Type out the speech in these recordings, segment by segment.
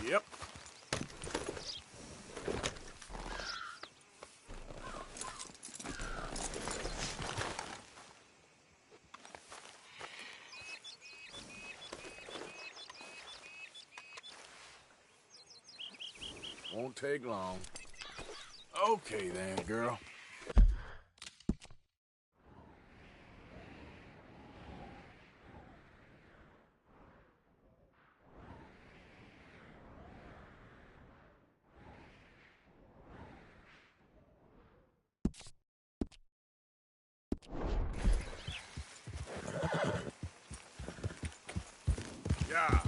Yep. Won't take long. Okay then, girl. Yeah.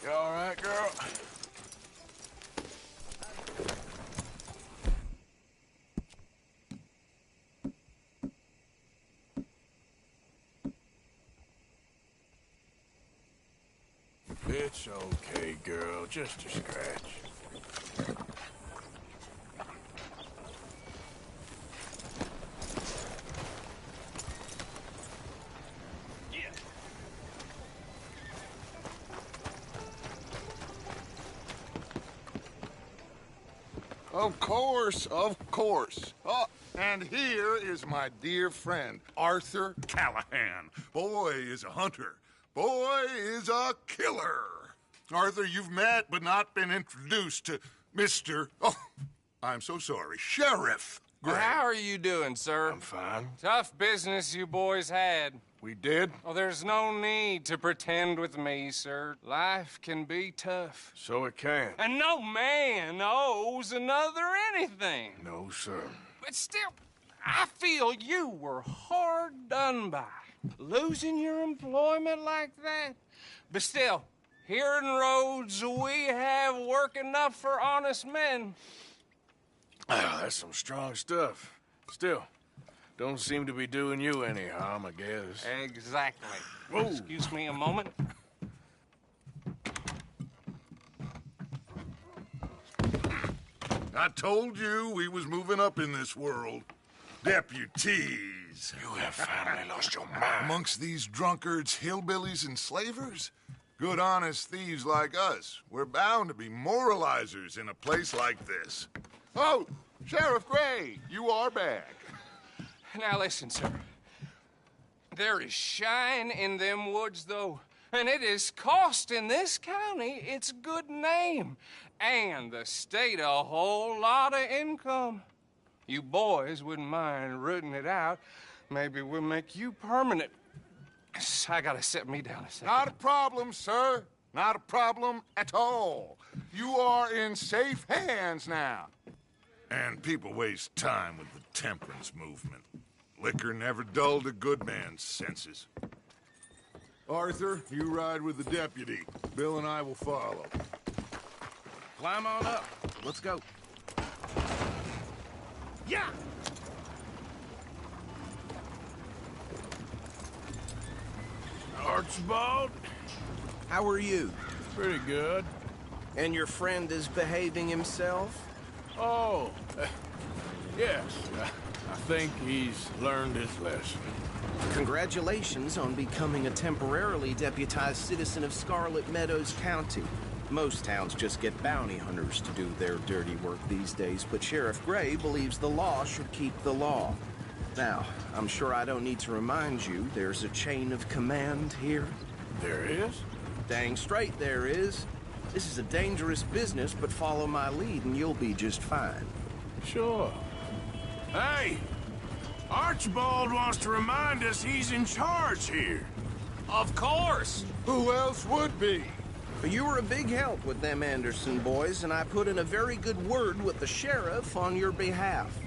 You all right, girl? It's okay, girl. Just a scratch. Of course, of course. Oh, and here is my dear friend, Arthur Callahan. Boy is a hunter. Boy is a killer. Arthur, you've met but not been introduced to Mr. Oh, I'm so sorry, Sheriff Gray. How are you doing, sir? I'm fine. Tough business you boys had. We did? Oh, there's no need to pretend with me, sir. Life can be tough. So it can. And no man owes another anything. No, sir. But still, I feel you were hard done by. Losing your employment like that. But still, here in Rhodes, we have work enough for honest men. Oh, that's some strong stuff. Still, don't seem to be doing you any harm, I guess. Exactly. Whoa. Excuse me a moment. I told you we was moving up in this world. Deputies. You have finally lost your mind. Amongst these drunkards, hillbillies, and slavers? Good, honest thieves like us. We're bound to be moralizers in a place like this. Oh, Sheriff Gray, you are back. Now listen, sir. There is shine in them woods, though, and it is costing this county its good name and the state a whole lot of income. You boys wouldn't mind rooting it out. Maybe we'll make you permanent. I gotta set me down a second. Not a problem, sir. Not a problem at all. You are in safe hands now. And people waste time with the temperance movement. Liquor never dulled a good man's senses. Arthur, you ride with the deputy. Bill and I will follow. Climb on up. Let's go. Yeah! Archibald? How are you? Pretty good. And your friend is behaving himself? Oh, Yes, I think he's learned his lesson. Congratulations on becoming a temporarily deputized citizen of Scarlet Meadows County. Most towns just get bounty hunters to do their dirty work these days, but Sheriff Gray believes the law should keep the law. Now, I'm sure I don't need to remind you there's a chain of command here. There is? Dang straight there is. This is a dangerous business, but follow my lead and you'll be just fine. Sure. Hey! Archibald wants to remind us he's in charge here. Of course! Who else would be? But you were a big help with them Anderson boys, and I put in a very good word with the sheriff on your behalf.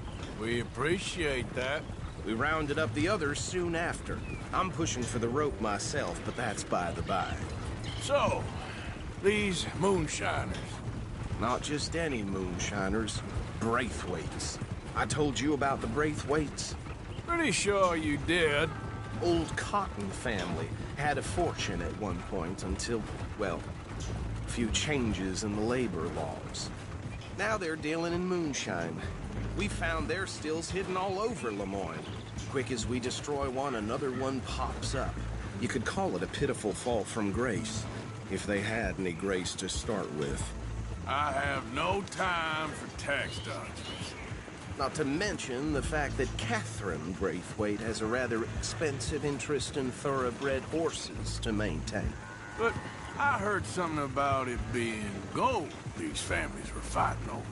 We appreciate that. We rounded up the others soon after. I'm pushing for the rope myself, but that's by the by. So, these moonshiners. Not just any moonshiners, Braithwaites. I told you about the Braithwaites. Pretty sure you did. Old Cotton family had a fortune at one point until, well, a few changes in the labor laws. Now they're dealing in moonshine. We found their stills hidden all over Lemoyne. Quick as we destroy one, another one pops up. You could call it a pitiful fall from grace, if they had any grace to start with. I have no time for tax dodgers. Not to mention the fact that Catherine Braithwaite has a rather expensive interest in thoroughbred horses to maintain. But I heard something about it being gold these families were fighting over.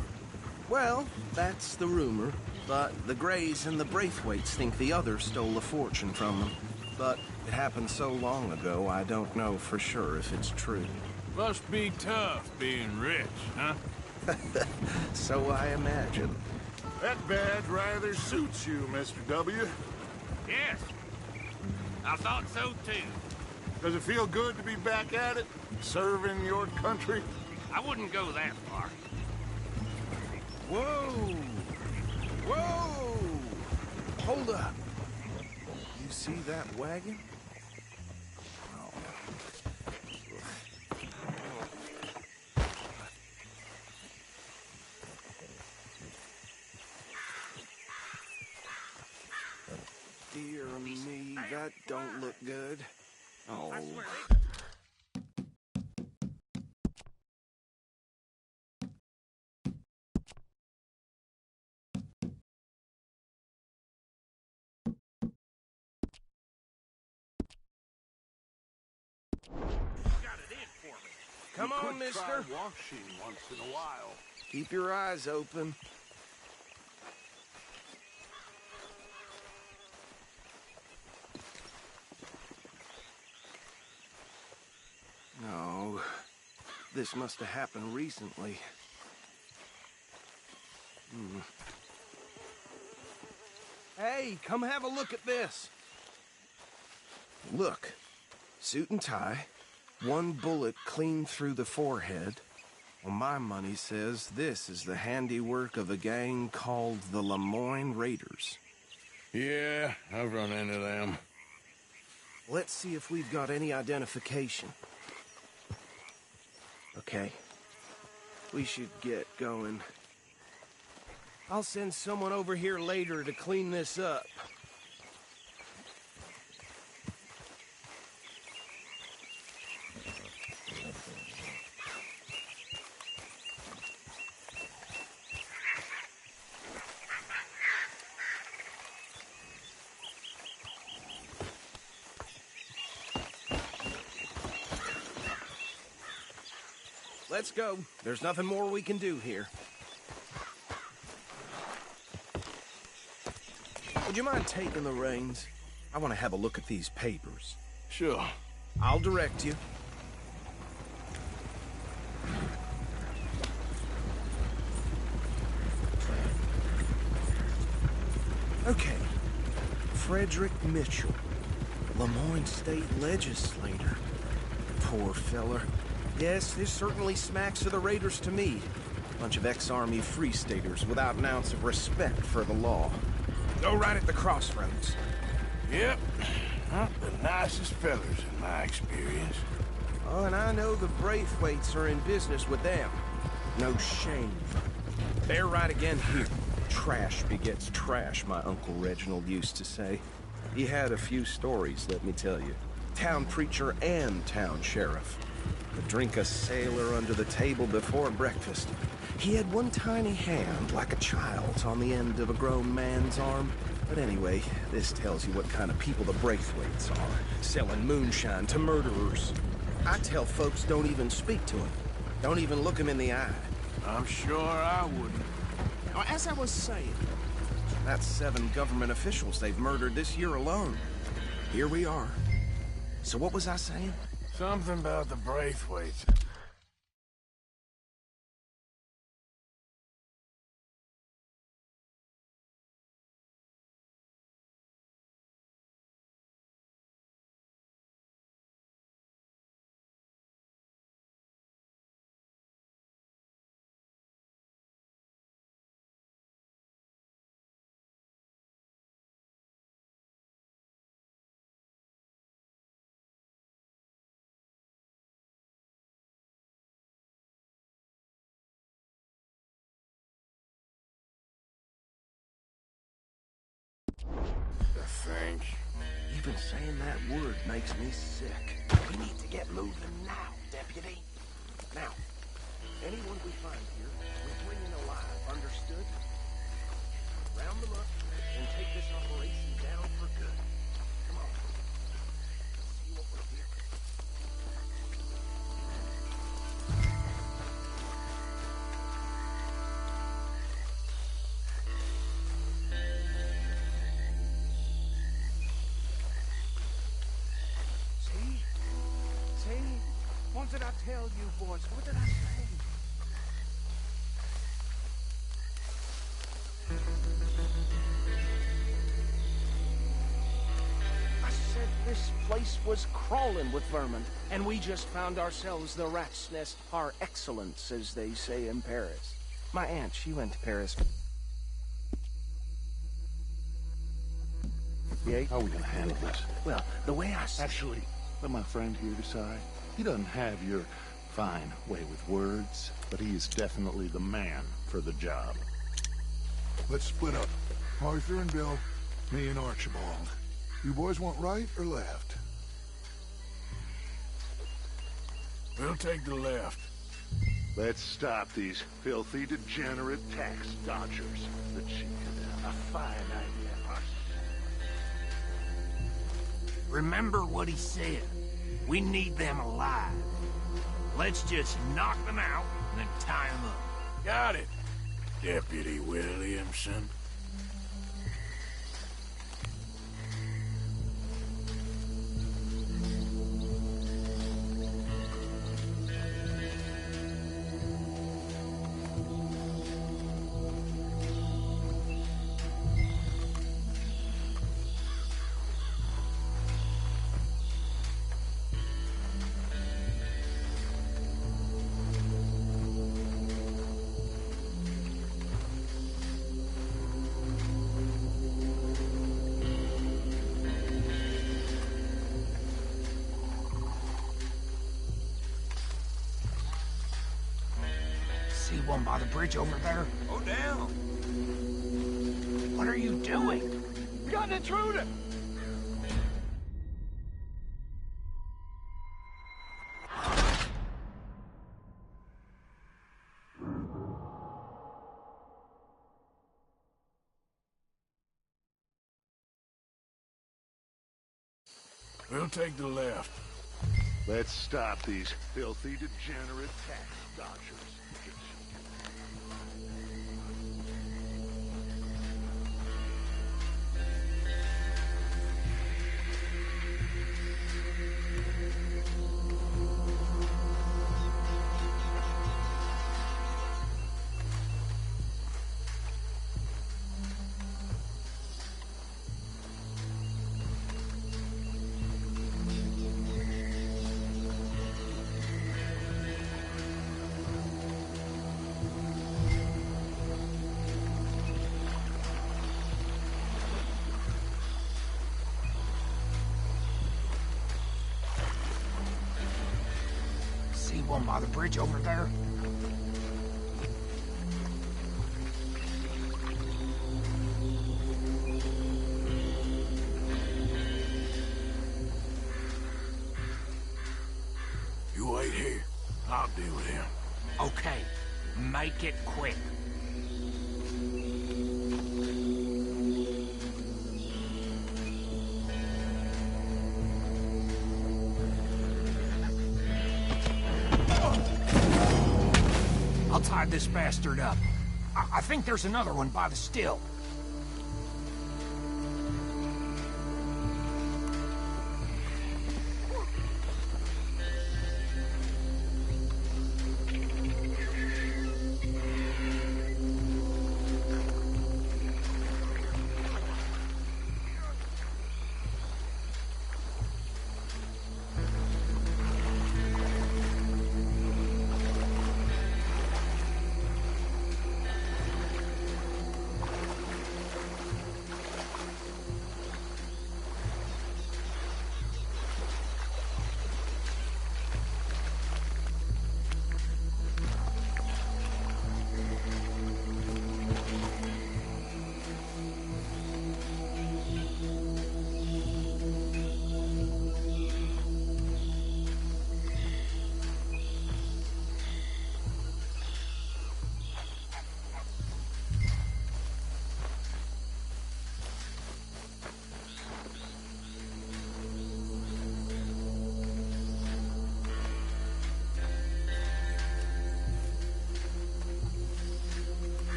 Well, that's the rumor, but the Grays and the Braithwaites think the others stole a fortune from them. But it happened so long ago, I don't know for sure if it's true. Must be tough being rich, huh? So I imagine. That badge rather suits you, Mr. W. Yes. I thought so, too. Does it feel good to be back at it? Serving your country? I wouldn't go that far. Whoa! Whoa! Hold up. You see that wagon? Dear me, that don't look good. Oh. Come on, mister. Washing once in a while. Keep your eyes open. No, this must have happened recently. Hey, come have a look at this. Look, suit and tie, one bullet clean through the forehead. Well, my money says this is the handiwork of a gang called the Lemoyne Raiders. Yeah, I've run into them. Let's see if we've got any identification. Okay. We should get going. I'll send someone over here later to clean this up. Let's go. There's nothing more we can do here. Would you mind taking the reins? I want to have a look at these papers. Sure. I'll direct you. Okay. Frederick Mitchell, Lemoyne State Legislator. Poor feller. Yes, this certainly smacks of the Raiders to me. Bunch of ex-Army Free Staters without an ounce of respect for the law. Go right at the crossroads. Yep. Not the nicest fellers in my experience. Oh, and I know the Braithwaites are in business with them. No shame. They're right again here. Trash begets trash, my Uncle Reginald used to say. He had a few stories, let me tell you. Town preacher and town sheriff. Could drink a sailor under the table before breakfast. He had one tiny hand, like a child's, on the end of a grown man's arm. But anyway, this tells you what kind of people the Braithwaites are, selling moonshine to murderers. I tell folks don't even speak to him. Don't even look him in the eye. I'm sure I wouldn't. Now, as I was saying, that's 7 government officials they've murdered this year alone. Here we are. So what was I saying? Something about the Braithwaites. Think. Even saying that word makes me sick. We need to get moving now, deputy. Now, anyone we find here, we bring in alive, understood? Round them up and take this operation down for good. Come on. Let's see what we're doing. What did I tell you, boys? What did I say? I said this place was crawling with vermin, and we just found ourselves the rat's nest par excellence, as they say in Paris. My aunt, she went to Paris. Yeah? How are we gonna handle this? Well, the way I see... Actually, let my friend here decide. He doesn't have your fine way with words, but he is definitely the man for the job. Let's split up. Arthur and Bill, me and Archibald. You boys want right or left? We'll take the left. Let's stop these filthy, degenerate tax dodgers. The chief. A fine idea. Remember what he said. We need them alive. Let's just knock them out and then tie them up. Got it, Deputy Williamson. See one by the bridge over there? Go down. What are you doing? We got an intruder. We'll take the left. Let's stop these filthy, degenerate tax dodgers. See one by the bridge over there? I'll deal with him. Okay, make it quick. I'll tie this bastard up. I think there's another one by the still.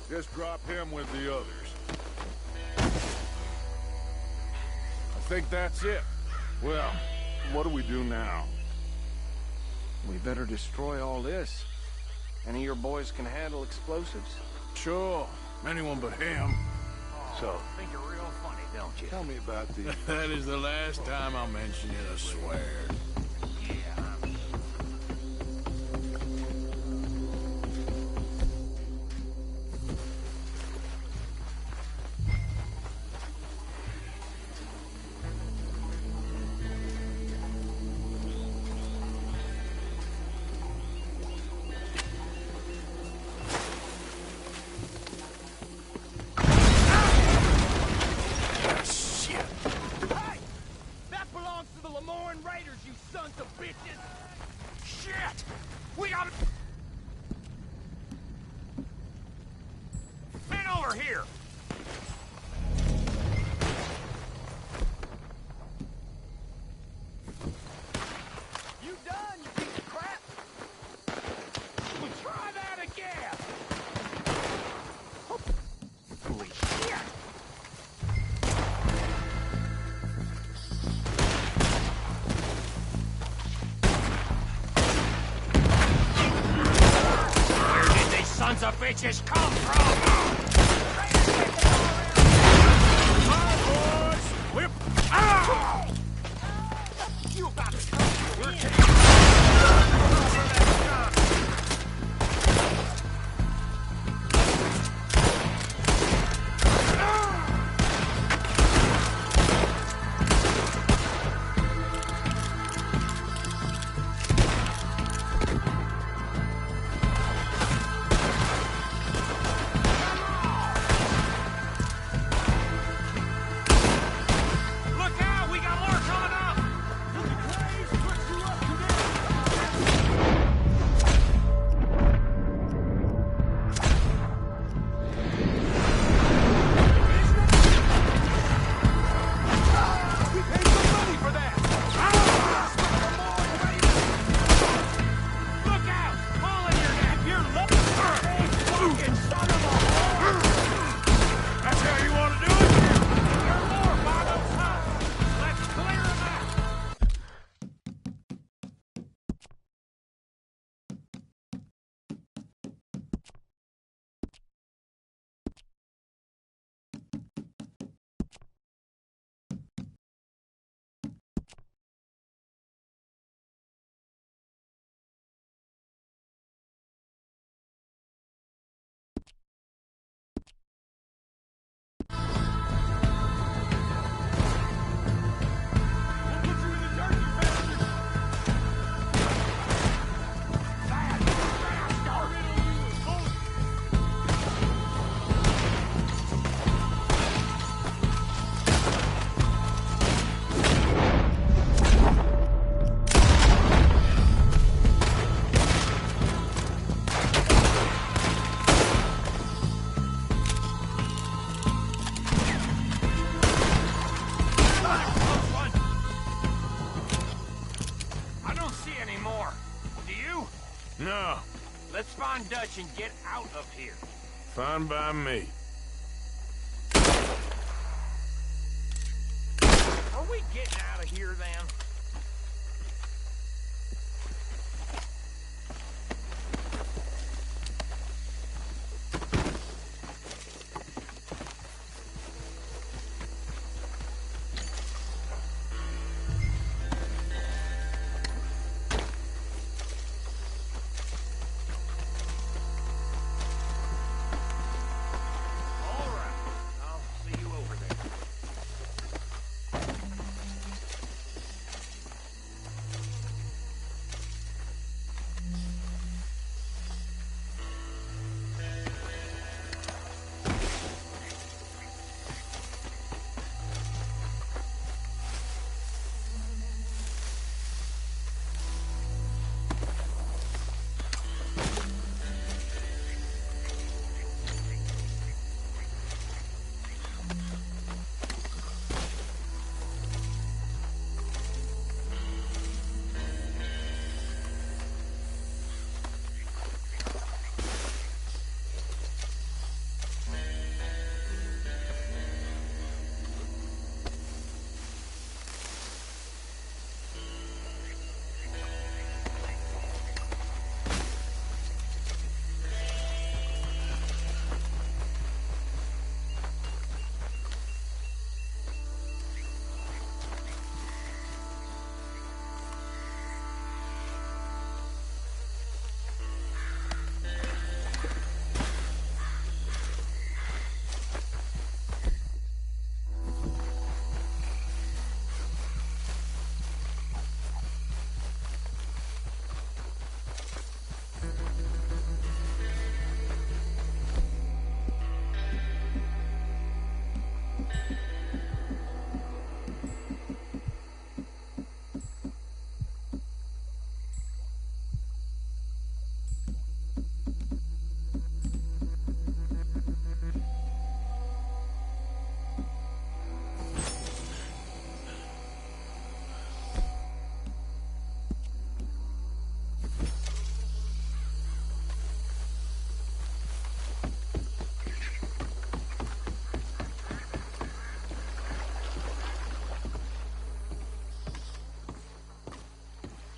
Just drop him with the others. I think that's it. Well, what do we do now? We better destroy all this. Any of your boys can handle explosives? Sure. Anyone but him. So, Think you're real funny, don't you? tell me about the... That is the last time I'll mention it, I swear. That belongs to the Lemoyne Raiders, you sons of bitches! Shit! We got... Men over here! You done, you piece of crap? Well, try that again! Holy shit! Sons of bitches come from! Whip! Ow! You about to come! Look out! We got more coming up! No, Let's find Dutch and get out of here. fine by me. Are we getting out of here, then? All right. I'll see you over there.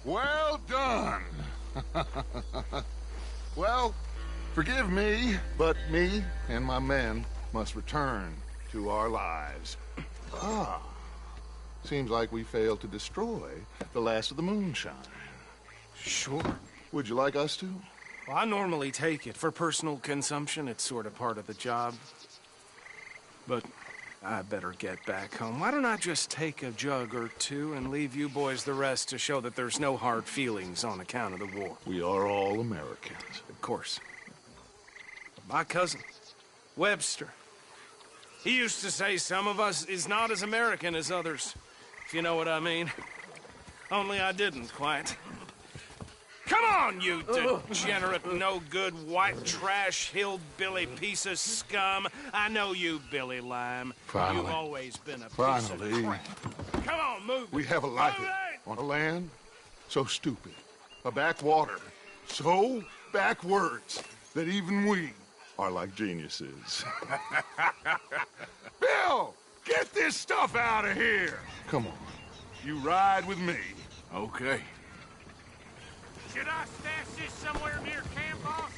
Well done. Well, forgive me, but me and my men must return to our lives. Ah. Seems like we failed to destroy the last of the moonshine. Sure. Would you like us to? Well, I normally take it for personal consumption. It's sort of part of the job. But I better get back home. Why don't I just take a jug or two and leave you boys the rest to show that there's no hard feelings on account of the war? We are all Americans. Of course. My cousin, Webster, he used to say some of us is not as American as others, if you know what I mean. Only I didn't quite. Come on, you degenerate, no-good, white trash, hillbilly piece of scum. I know you, Billy Lime. Finally. You've always been a piece Finally. of crap. Come on, move We it. have a life Move it! on a land so stupid, a backwater so backwards that even we are like geniuses. Bill, get this stuff out of here. Come on. You ride with me. Okay. Should I stash this somewhere near camp, boss?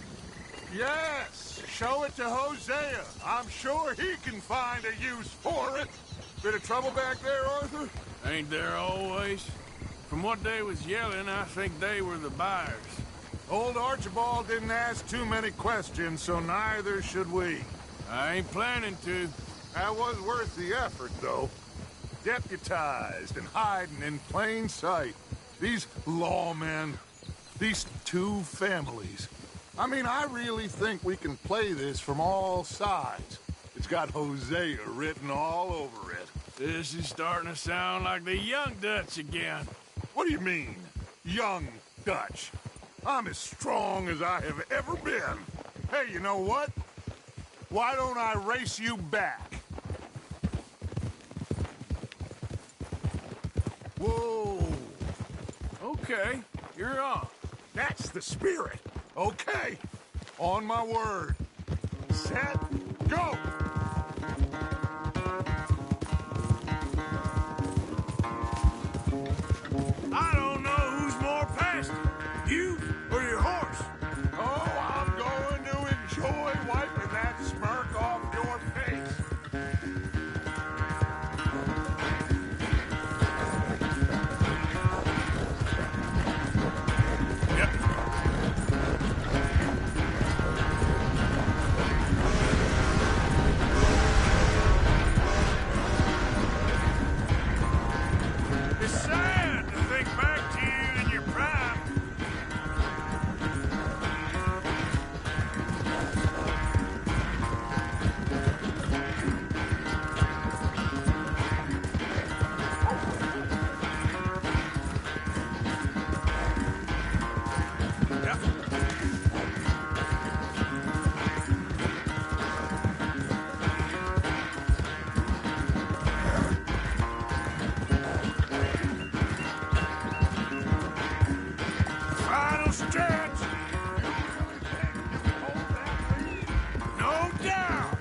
Yes, show it to Hosea. I'm sure he can find a use for it. Bit of trouble back there, Arthur? Ain't there always? From what they was yelling, I think they were the buyers. Old Archibald didn't ask too many questions, so neither should we. I ain't planning to. That was worth the effort, though. Deputized and hiding in plain sight. These lawmen, these two families. I mean, I really think we can play this from all sides. It's got Hosea written all over it. This is starting to sound like the young Dutch again. What do you mean, young Dutch? I'm as strong as I have ever been. Hey, you know what? Why don't I race you back? Whoa. Okay, you're on. That's the spirit. Okay. On my word. Set, go! I don't know who's more past it, you or your horse. Oh, I'm going to enjoy wiping that smirk off your face. It's sad to think back to you in your prime. Final stretch. No doubt.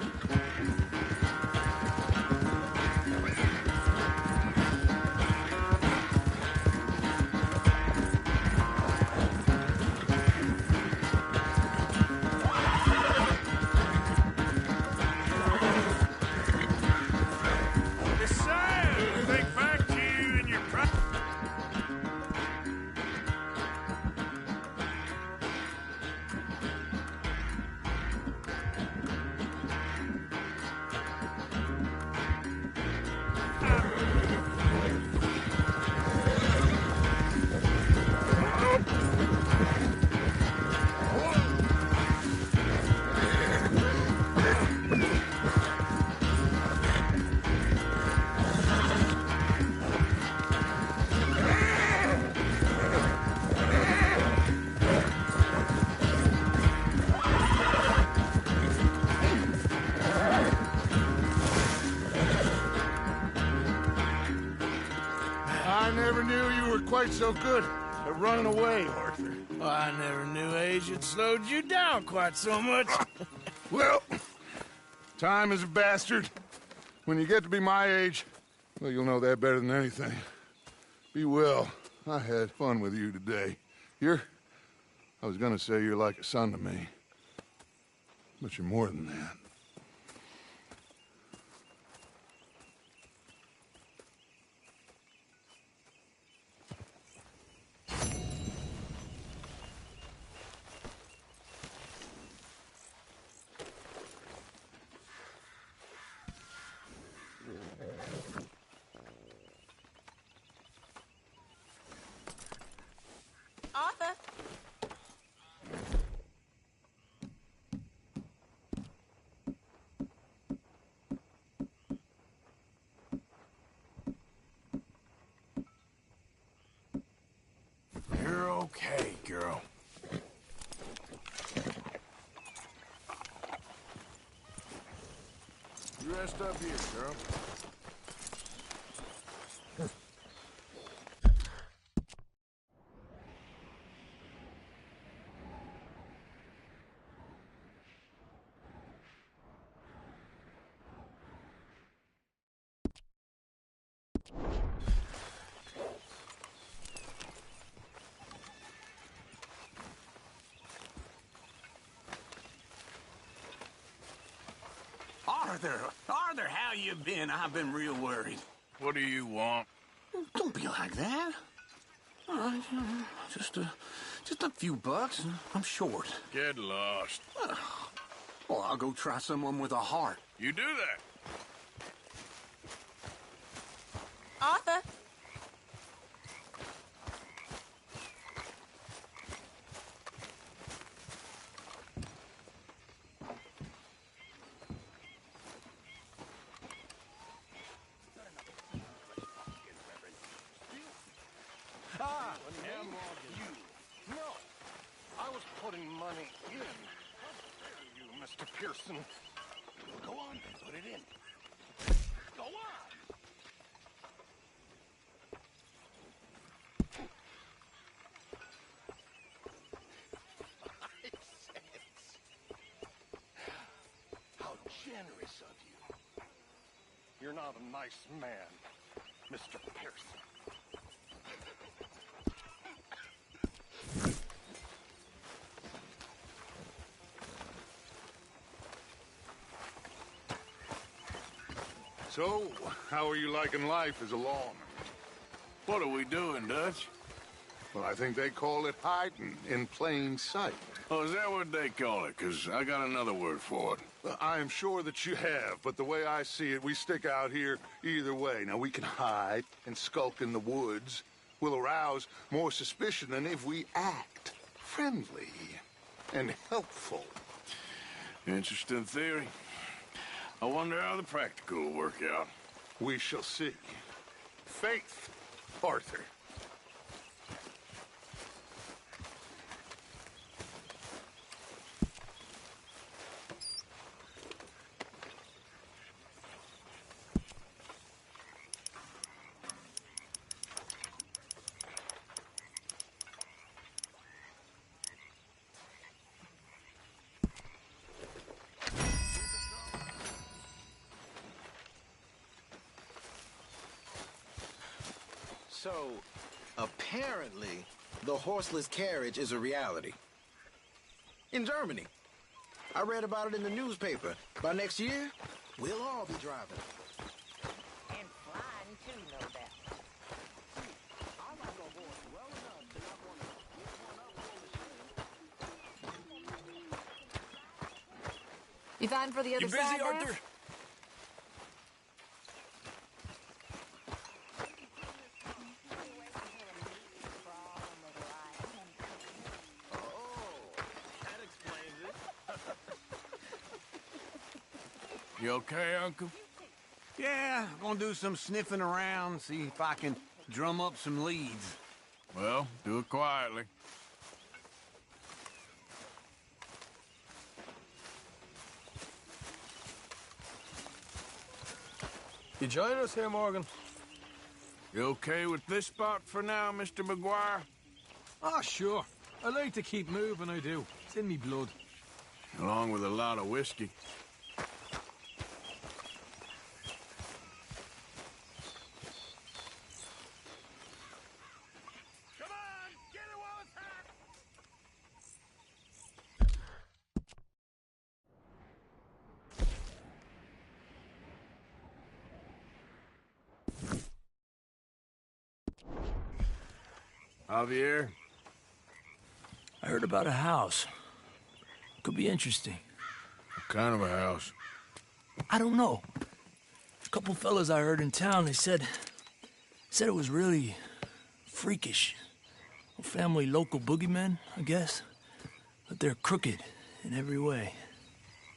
It's sad to think back to you in your prime. I never knew you were quite so good at running away, Arthur. Well, I never knew age had slowed you down quite so much. Well, time is a bastard. When you get to be my age, well, you'll know that better than anything. Be well. I had fun with you today. I was gonna say you're like a son to me. But you're more than that. Arthur. You're okay, girl. You rest up here, girl. Arthur, how you been? I've been real worried. What do you want? Don't be like that. All right, just a few bucks, and I'm short. Get lost. Well, I'll go try someone with a heart. You do that. Arthur. I was putting money in. How dare you, Mr. Pearson? Go on, put it in. Go on! generous of you. You're not a nice man, Mr. Pearson. So, how are you liking life as a lawman? What are we doing, Dutch? Well, I think they call it hiding in plain sight. Oh, is that what they call it? 'Cause I got another word for it. Well, I am sure that you have, but the way I see it, we stick out here either way. Now, we can hide and skulk in the woods. We'll arouse more suspicion than if we act friendly and helpful. Interesting theory. I wonder how the practical will work out. We shall see. Faith, Arthur. So, apparently, the horseless carriage is a reality. In Germany. I read about it in the newspaper. By next year, we'll all be driving. And flying too, no doubt. You fine for the other side now? Arthur? You okay, Uncle? Yeah, gonna do some sniffing around, see if I can drum up some leads. Well, do it quietly. You join us here, Morgan? You okay with this spot for now, Mr. McGuire? Ah, sure. I like to keep moving, I do. It's in me blood. Along with a lot of whiskey. Come on, get it while it's hot! Javier? I heard about a house. Could be interesting. What kind of a house? I don't know. A couple fellas I heard in town, they said it was really freakish. A family local boogeymen, I guess. But they're crooked in every way.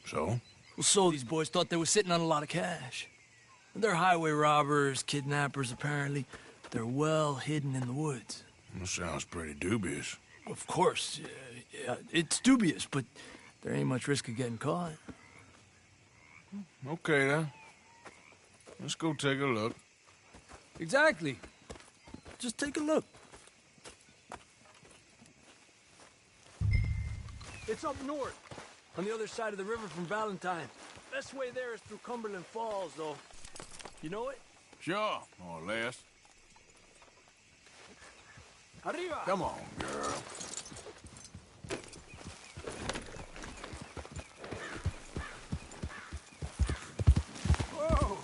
So? Well, so these boys thought they were sitting on a lot of cash. They're highway robbers, kidnappers, apparently. They're well hidden in the woods. That sounds pretty dubious. Of course, yeah, it's dubious, but there ain't much risk of getting caught. Okay, then. Let's go take a look. Exactly. Just take a look. It's up north, on the other side of the river from Valentine. Best way there is through Cumberland Falls, though. You know it? Sure, more or less. Arriba! Come on, girl. Whoa!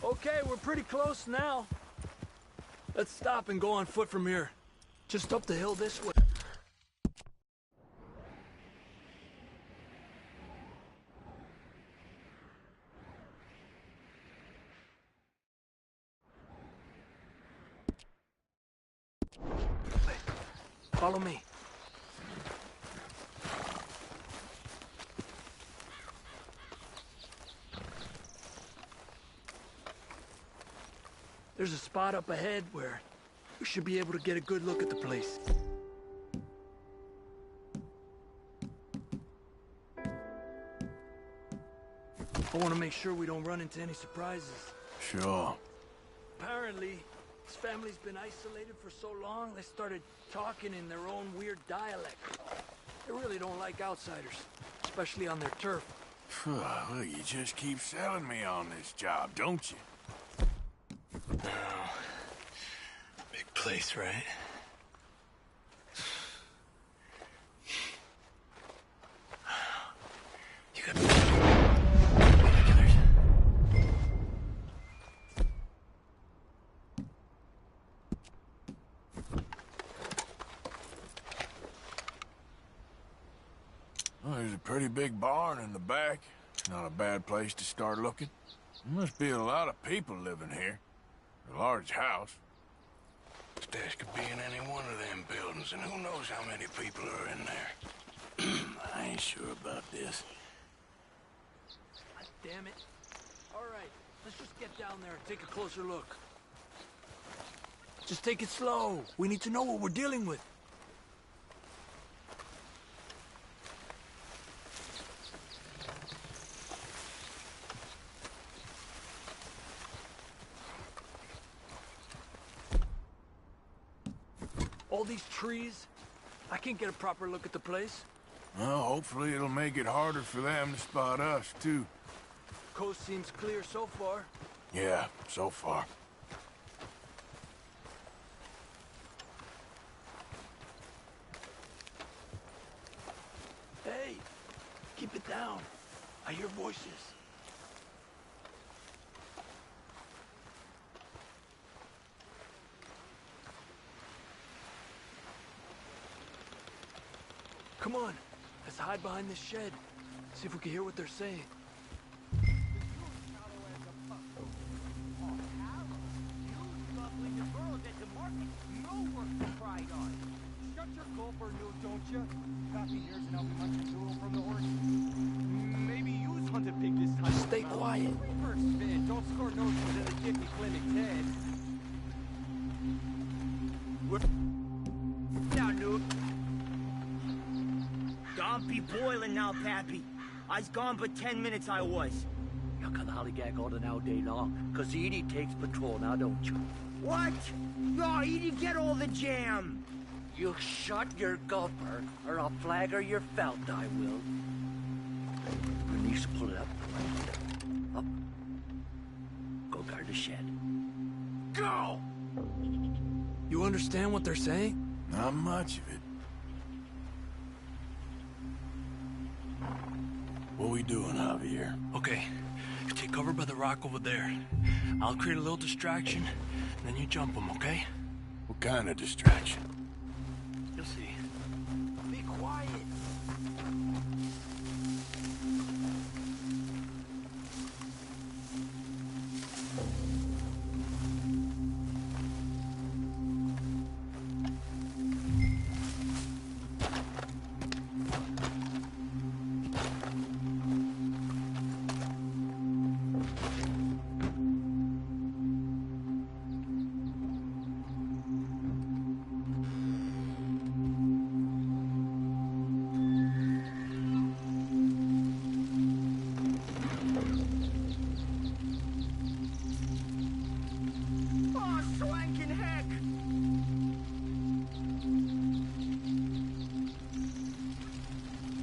Okay, we're pretty close now. Let's stop and go on foot from here. Just up the hill this way. Follow me. There's a spot up ahead where we should be able to get a good look at the place. I want to make sure we don't run into any surprises. Sure. Apparently, this family's been isolated for so long, they started talking in their own weird dialect. They really don't like outsiders, especially on their turf. Well, you just keep selling me on this job, don't you? Oh, big place, right? You got binoculars? Well, there's a pretty big barn in the back. Not a bad place to start looking. There must be a lot of people living here. A large house. Stash could be in any one of them buildings, and who knows how many people are in there. I ain't sure about this. God damn it. All right, let's just get down there and take a closer look. Just take it slow. We need to know what we're dealing with. All these trees, I can't get a proper look at the place. Well, hopefully it'll make it harder for them to spot us, too. Coast seems clear so far. Yeah, so far. Hey, keep it down. I hear voices. Come on, let's hide behind this shed. See if we can hear what they're saying. Just stay quiet. Don't score notions in the Jiffy Clinic, Ted. Now, Nuke. Don't be boiling now, Pappy. I's gone but 10 minutes I was. You can hollygag all now day long, cause Edie takes patrol now, don't you? What? No, Edie get all the jam. You shut your gulper, or I'll flagger your felt, I will. Bernice, pull it up. Up. Go guard the shed. Go! You understand what they're saying? Not much of it. What we doing, Javier? Okay, you take cover by the rock over there. I'll create a little distraction, then you jump them, okay? What kind of distraction? You'll see. Be quiet.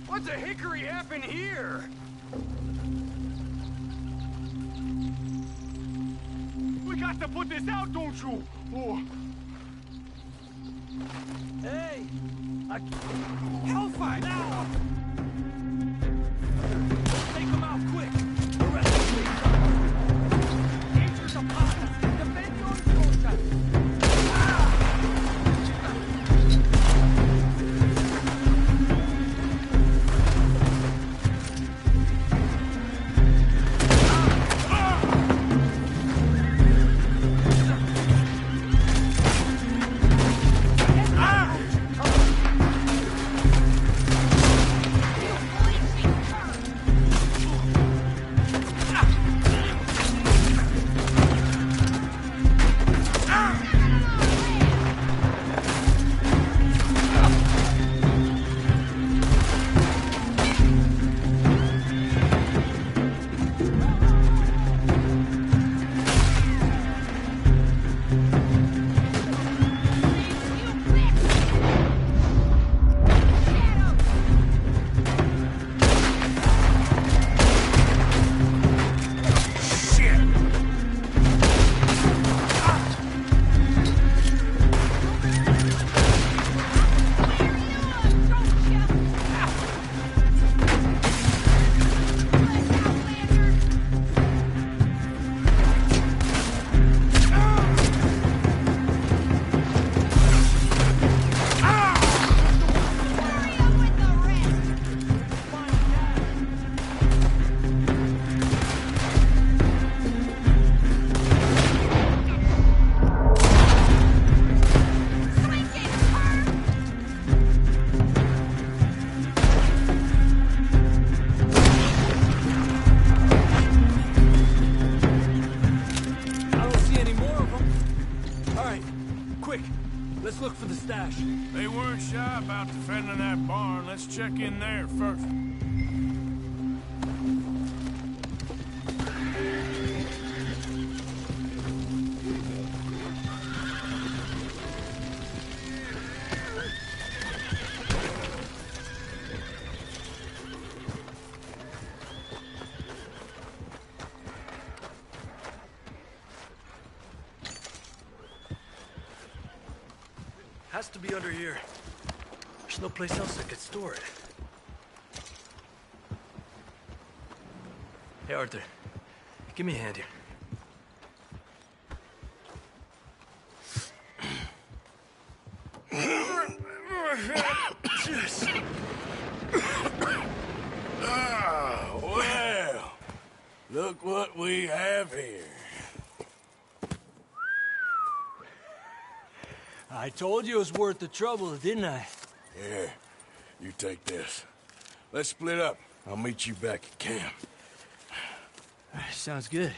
What the hickory happened here? We got to put this out, don't you? Oh. Hey! Hellfire! Now! Take them out quick! Arrest them, please! Nature's upon us! Defend your soldiers! quick. Let's look for the stash. They weren't shy about defending that barn. Let's check in there first. Has to be under here. There's no place else I could store it. Hey, Arthur. Give me a hand here. Ah, well, look what we have here. I told you it was worth the trouble, didn't I? Yeah, you take this. Let's split up. I'll meet you back at camp. Sounds good.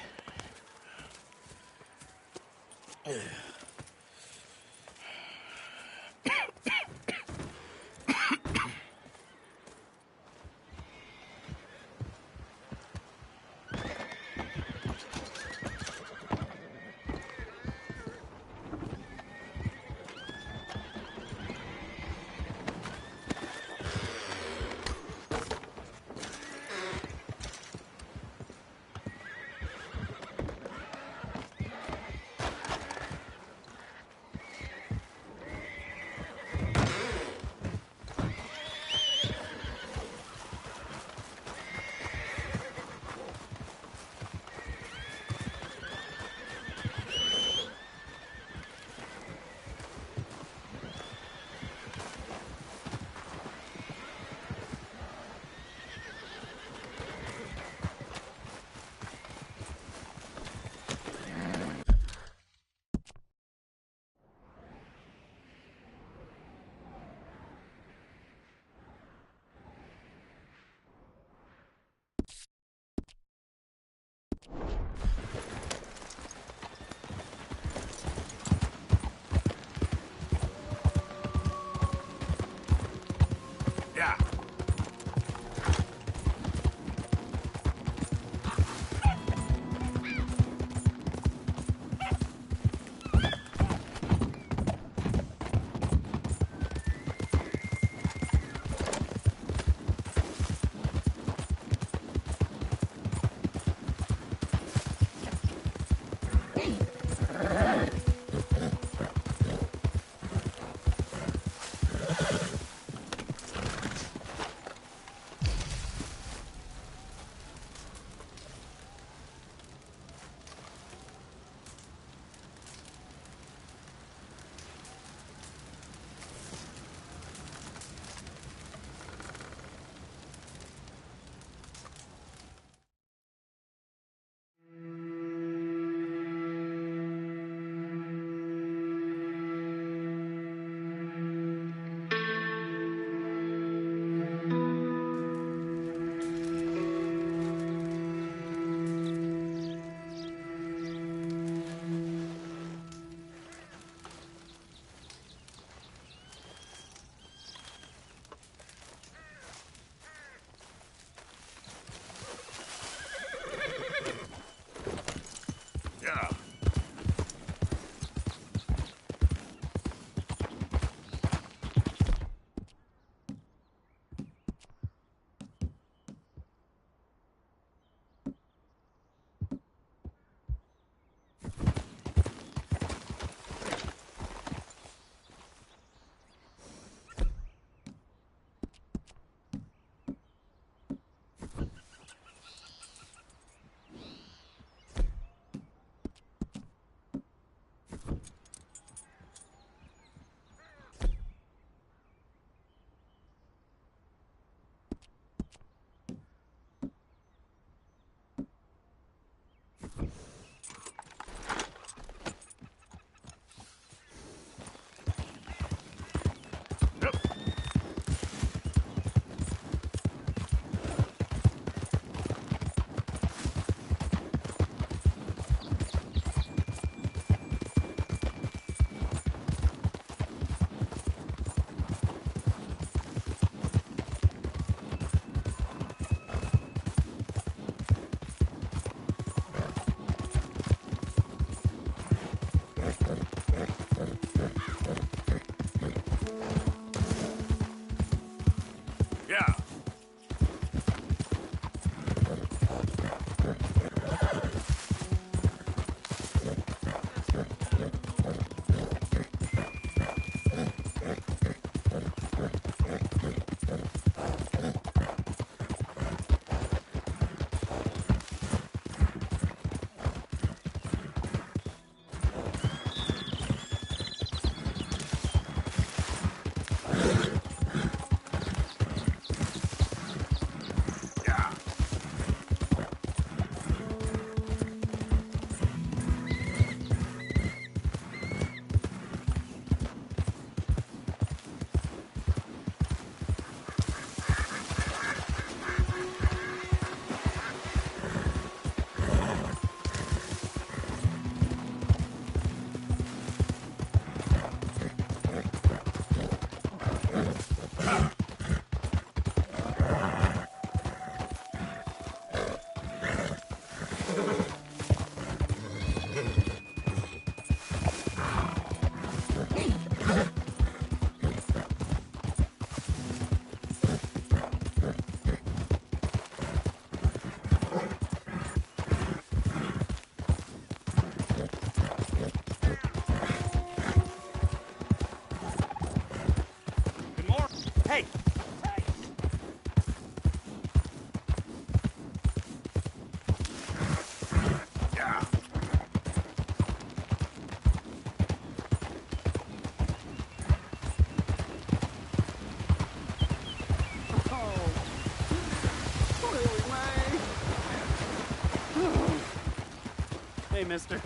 mister.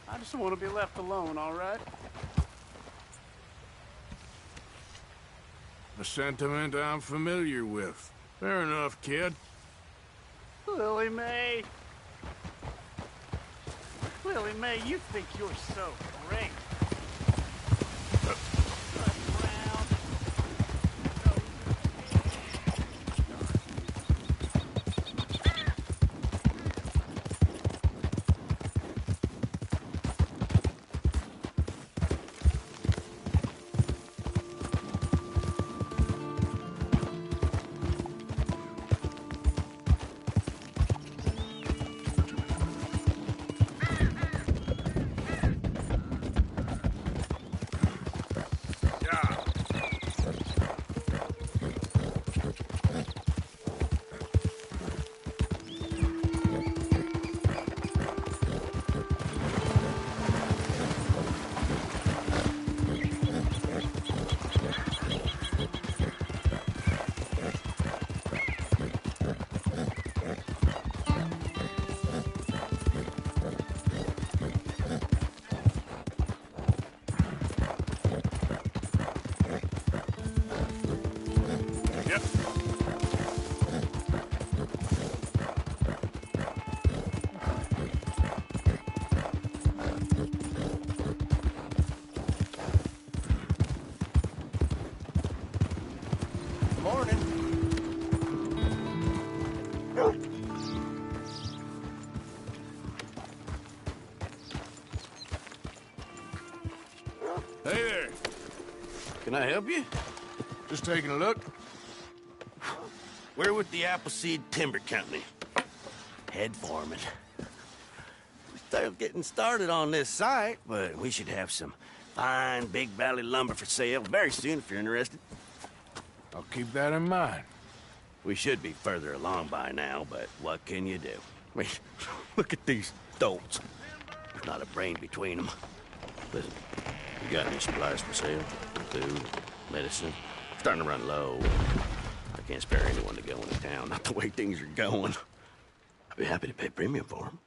I just want to be left alone, all right? A sentiment I'm familiar with. Fair enough, kid. Lily May. Lily May, you think you're so great. Hey there. Can I help you? Just taking a look. We're with the Appleseed Timber Company. Head foreman. We're still getting started on this site, but we should have some fine Big Valley lumber for sale very soon if you're interested. I'll keep that in mind. We should be further along by now, but what can you do? I mean, look at these dolts. There's not a brain between them. Listen, you got any supplies for sale? Food, medicine? Starting to run low. I can't spare anyone to go into town, not the way things are going. I'd be happy to pay premium for them.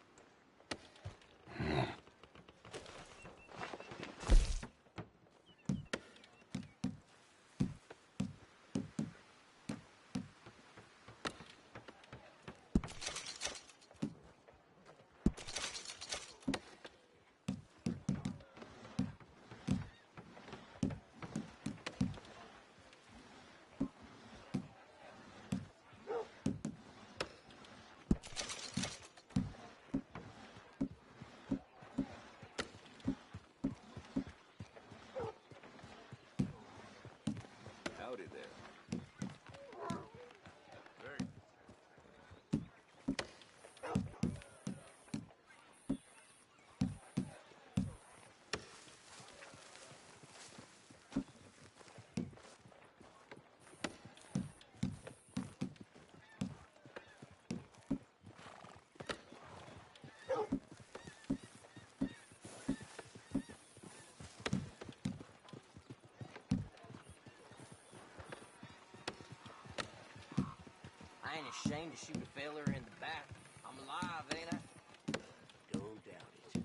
Howdy there. I ain't ashamed to shoot a feller in the back. I'm alive, ain't I? Don't doubt it.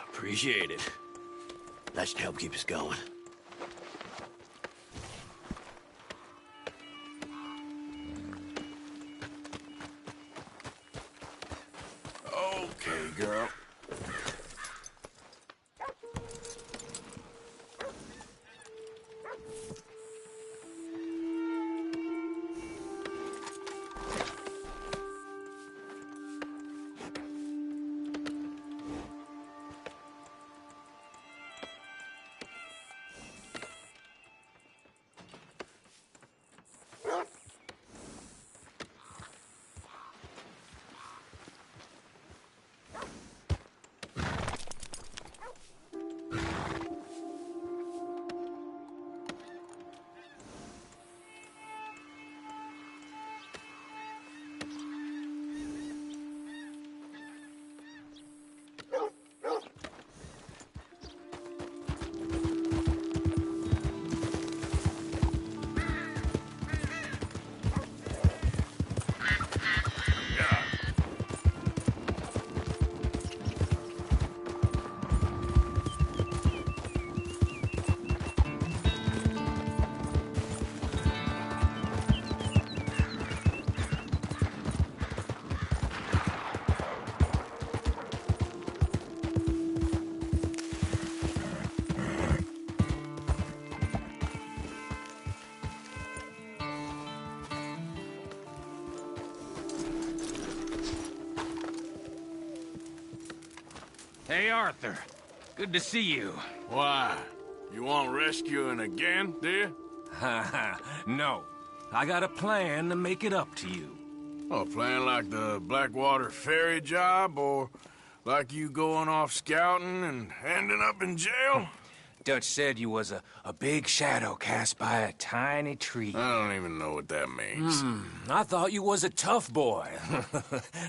Appreciate it. That should help keep us going. Okay, girl. Hey, Arthur. Good to see you. Why? You want rescuing again, do you? No. I got a plan to make it up to you. Oh, a plan like the Blackwater ferry job, or like you going off scouting and ending up in jail? Dutch said you was a big shadow cast by a tiny tree. I don't even know what that means. I thought you was a tough boy.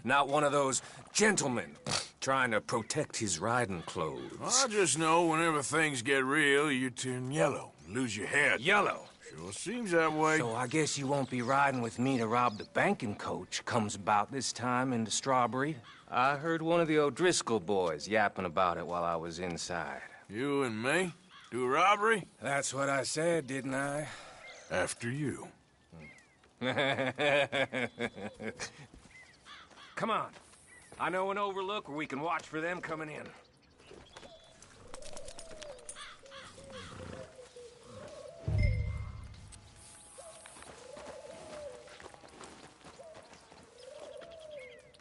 Not one of those gentlemen trying to protect his riding clothes. I just know whenever things get real, you turn yellow, lose your head. Yellow? Sure seems that way. So I guess you won't be riding with me to rob the banking coach comes about this time in the Strawberry. I heard one of the O'Driscoll boys yapping about it while I was inside. You and me? Do a robbery? That's what I said, didn't I? After you. Come on. I know an overlook where we can watch for them coming in.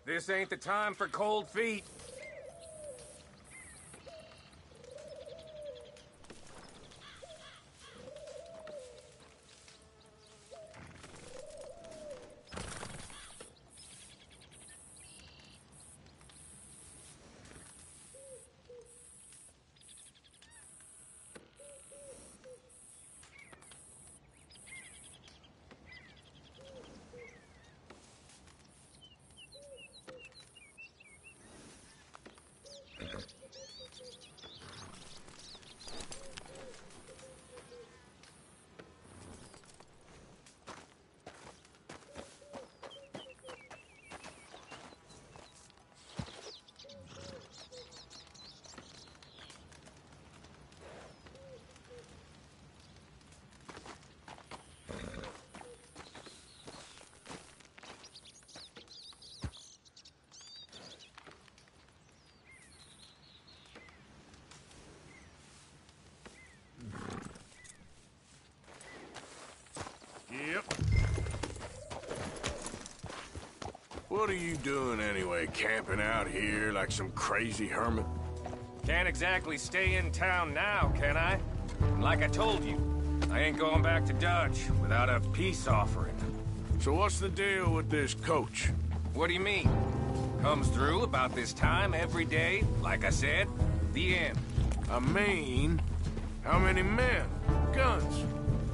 This ain't the time for cold feet. Yep. What are you doing anyway, camping out here like some crazy hermit? Can't exactly stay in town now, can I? And like I told you, I ain't going back to Dutch without a peace offering. So what's the deal with this coach? What do you mean? Comes through about this time every day, like I said, the end. I mean, how many men, guns,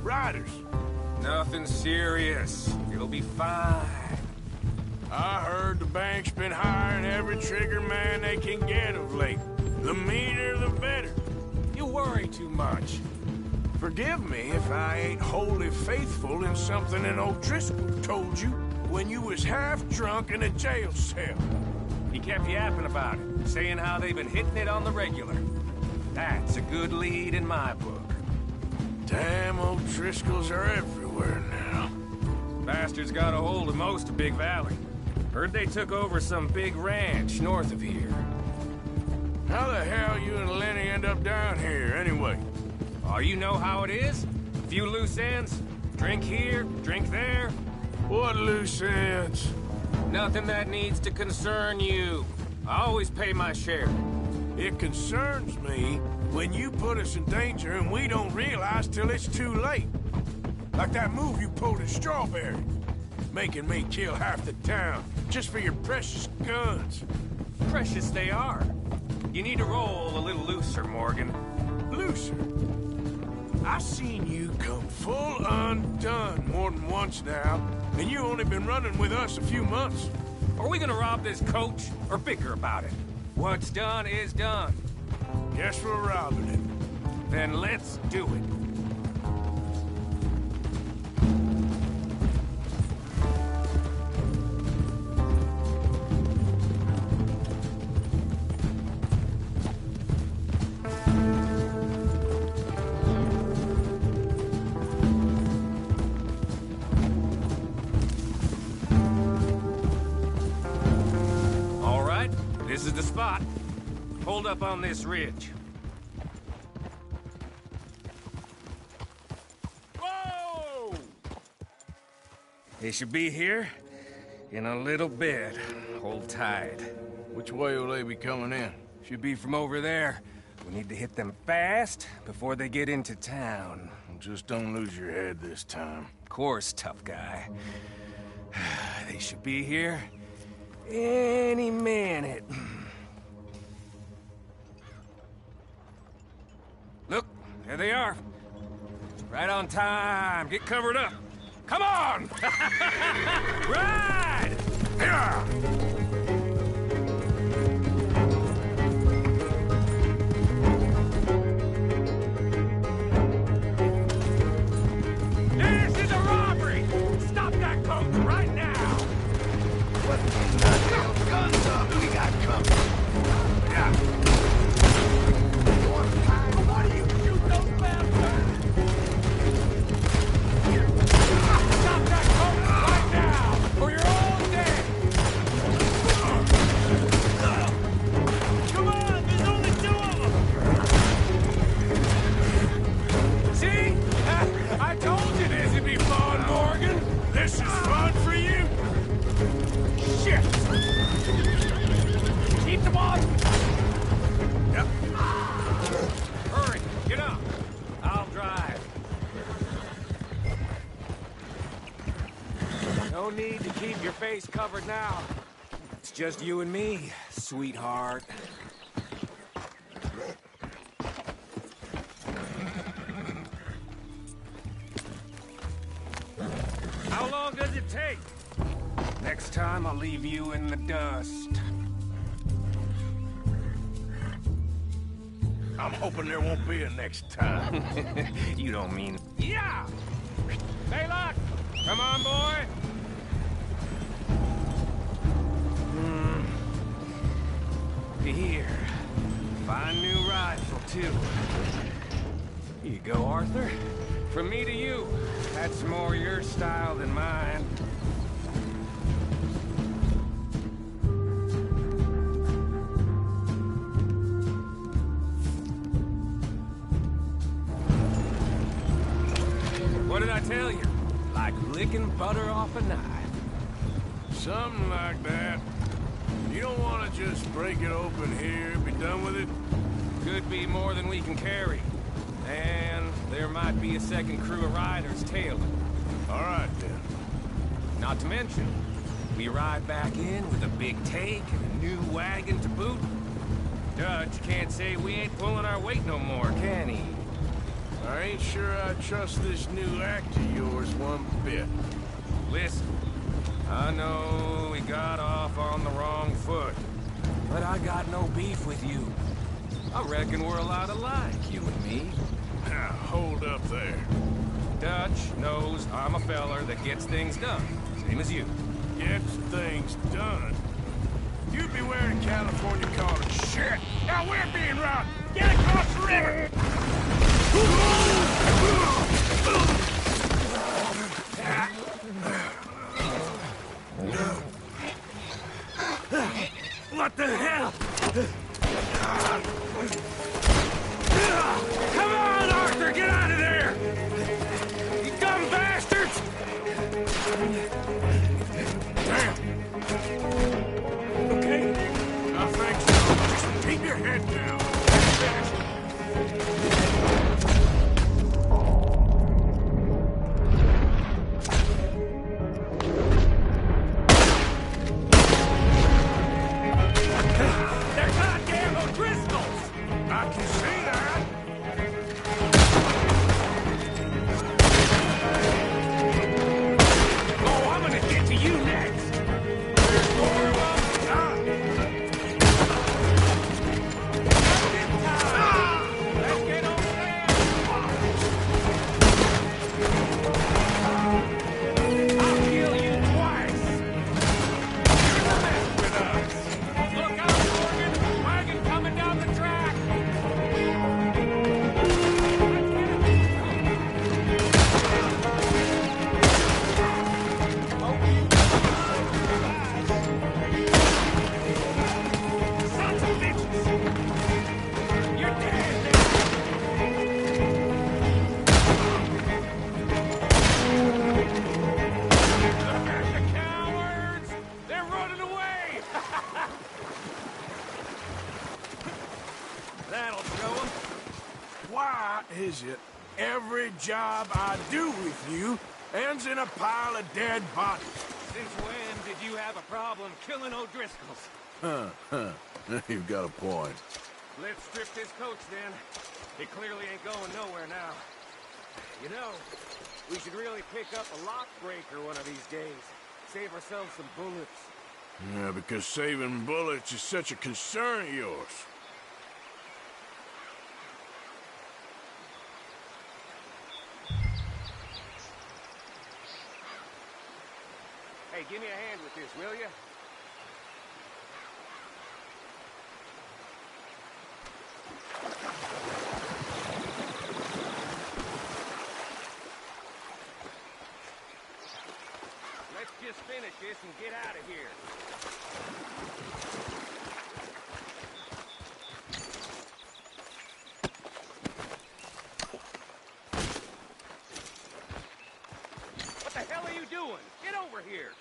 riders? Nothing serious. You'll be fine. I heard the bank's been hiring every trigger man they can get of late. The meaner, the better. You worry too much. Forgive me if I ain't wholly faithful in something an O'Driscoll told you when you was half drunk in a jail cell. He kept yapping about it, saying how they've been hitting it on the regular. That's a good lead in my book. Damn O'Driscolls are everywhere now. Bastards got a hold of most of Big Valley. Heard they took over some big ranch north of here. How the hell you and Lenny end up down here, anyway? Oh, you know how it is? A few loose ends. Drink here, drink there. What loose ends? Nothing that needs to concern you. I always pay my share. It concerns me when you put us in danger and we don't realize till it's too late. Like that move you pulled in Strawberry. Making me kill half the town just for your precious guns. Precious they are. You need to roll a little looser, Morgan. Looser? I seen you come full undone more than once now, and you only been running with us a few months. Are we gonna rob this coach or bicker about it? What's done is done. Guess we're robbing it. Then let's do it. This is the spot. Hold up on this ridge. Whoa! They should be here in a little bit. Hold tight. Which way will they be coming in? Should be from over there. We need to hit them fast before they get into town. Just don't lose your head this time. Of course, tough guy. They should be here any minute. Look, there they are. Right on time. Get covered up. Come on! Ride! Yeah! This is a robbery! Stop that coach right now! Guns up! We got company! Yeah. Why do you shoot those bastards? Stop that coach right now! Or you're all dead! Come on! There's only 2 of them! See? I told you this would be fun, Morgan! This is fun for you? Shit! Keep them on! Yep. Hurry! Get up! I'll drive. No need to keep your face covered now. It's just you and me, sweetheart. How long does it take? Next time I'll leave you in the dust. I'm hoping there won't be a next time. You don't mean... Yeah! Baylock! Come on, boy! Here. Fine new rifle, too. Here you go, Arthur. From me to you. That's more your style than mine. What did I tell you? Like licking butter off a knife. Something like that. You don't want to just break it open here, be done with it? Could be more than we can carry. And there might be a second crew of riders tailing. All right, then. Not to mention, we ride back in with a big take and a new wagon to boot. Dutch can't say we ain't pulling our weight no more, can he? I ain't sure I trust this new act of yours one bit. Listen, I know we got off on the wrong foot, but I got no beef with you. I reckon we're a lot alike, you and me. Now, hold up there. Dutch knows I'm a feller that gets things done, same as you. Gets things done? You'd be wearing California collars. Shit! Now we're being robbed! Get across the river! What the hell? Come on, Arthur, get out of there! You dumb bastards! Damn! Okay? I think so. Just keep your head down. is it? Every job I do with you ends in a pile of dead bodies. Since when did you have a problem killing O'Driscolls? You've got a point. Let's strip this coach then. It clearly ain't going nowhere now. You know, we should really pick up a lock breaker one of these days. Save ourselves some bullets. Yeah, because saving bullets is such a concern of yours. Hey, give me a hand with this, will you? Let's just finish this and get out of here. What the hell are you doing? Get over here!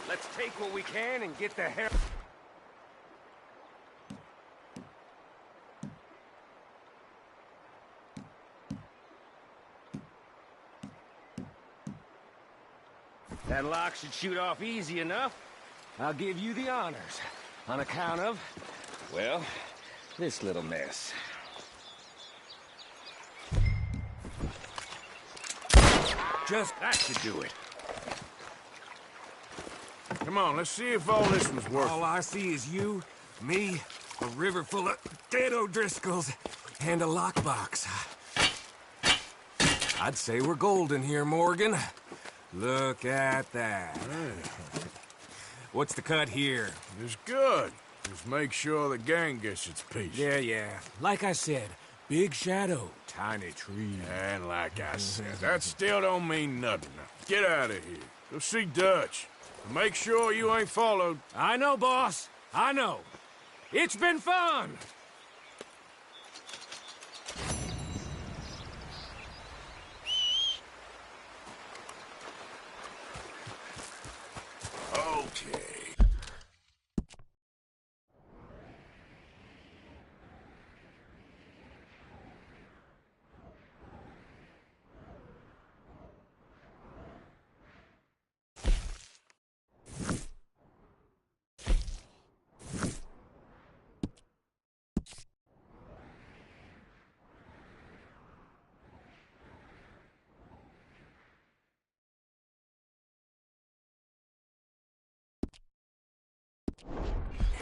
Let's take what we can and get the hell... That lock should shoot off easy enough. I'll give you the honors. On account of, well, this little mess. Just that should do it. Come on, let's see if all this was worth it. All I see is you, me, a river full of dead O'Driscolls, and a lockbox. I'd say we're golden here, Morgan. Look at that. What's the cut here? It's good. Just make sure the gang gets its piece. Yeah. Like I said, big shadow, tiny tree. And like I said, that still don't mean nothing. Get out of here. Go see Dutch. Make sure you ain't followed. I know, boss. I know. It's been fun. Okay.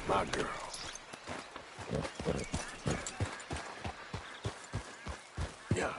My girl. Yeah.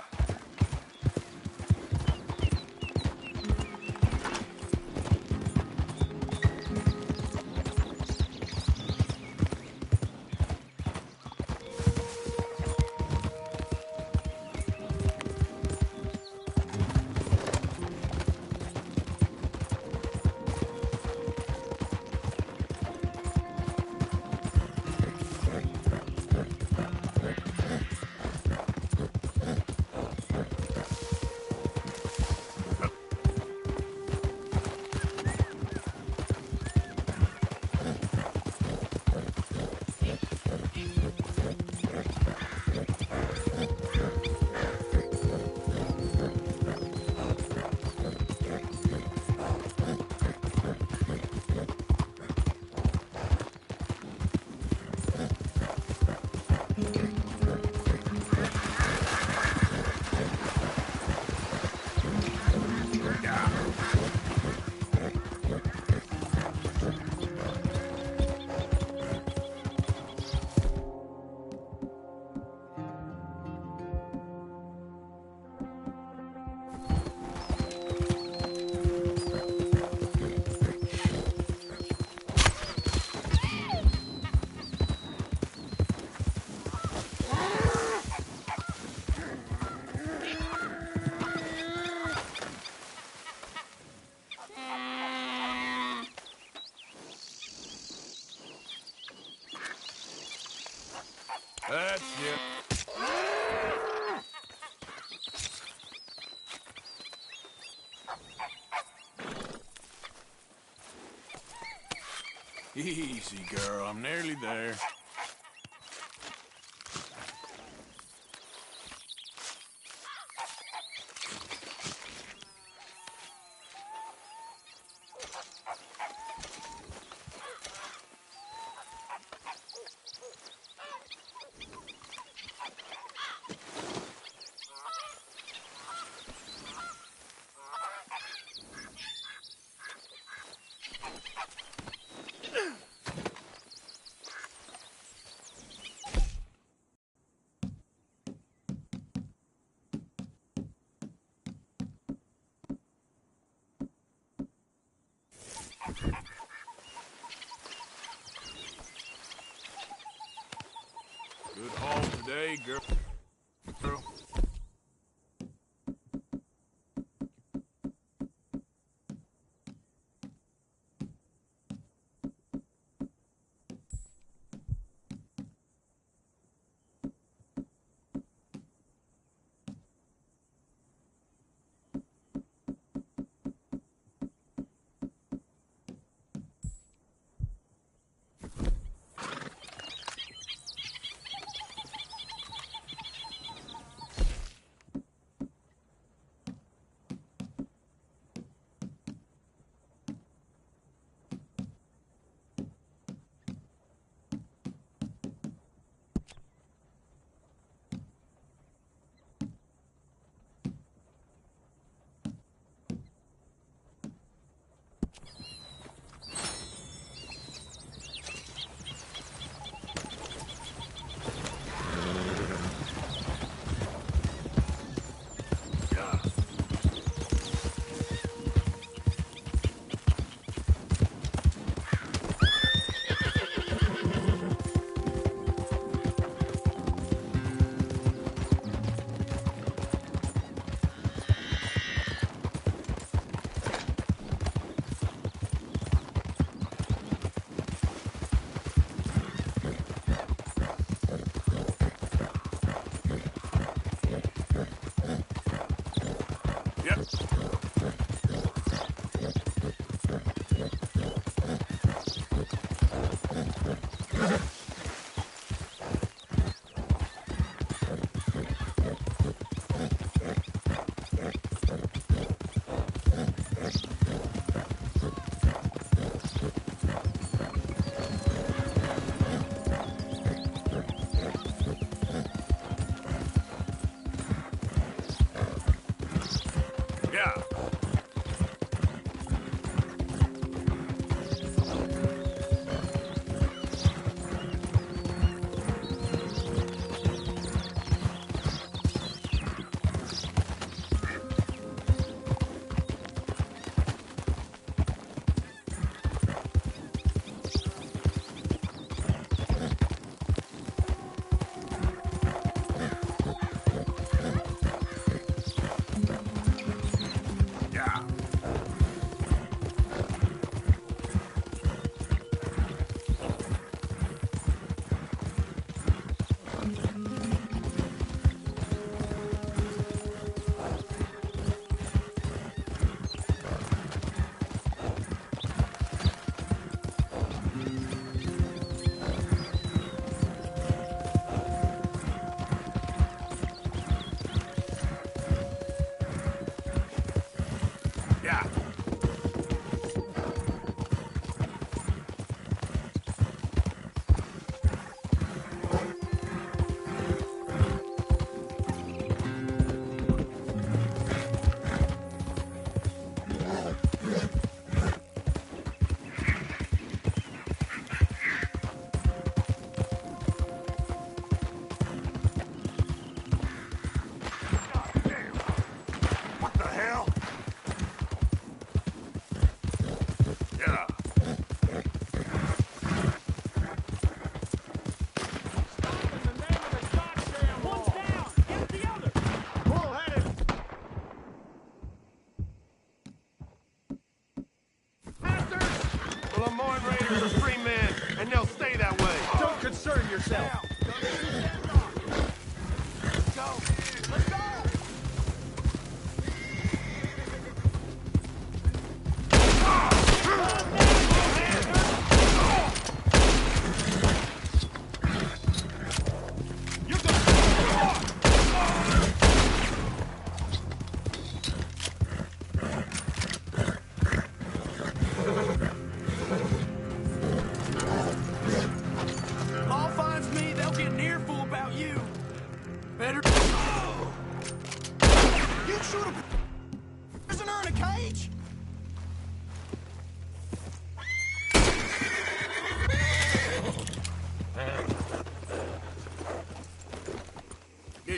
That's it. Easy, girl. I'm nearly there. Good haul today, girl. Lemoyne Raiders are free men, and they'll stay that way. Don't concern yourself. Better... You shoot a prisoner in a cage? Yeah.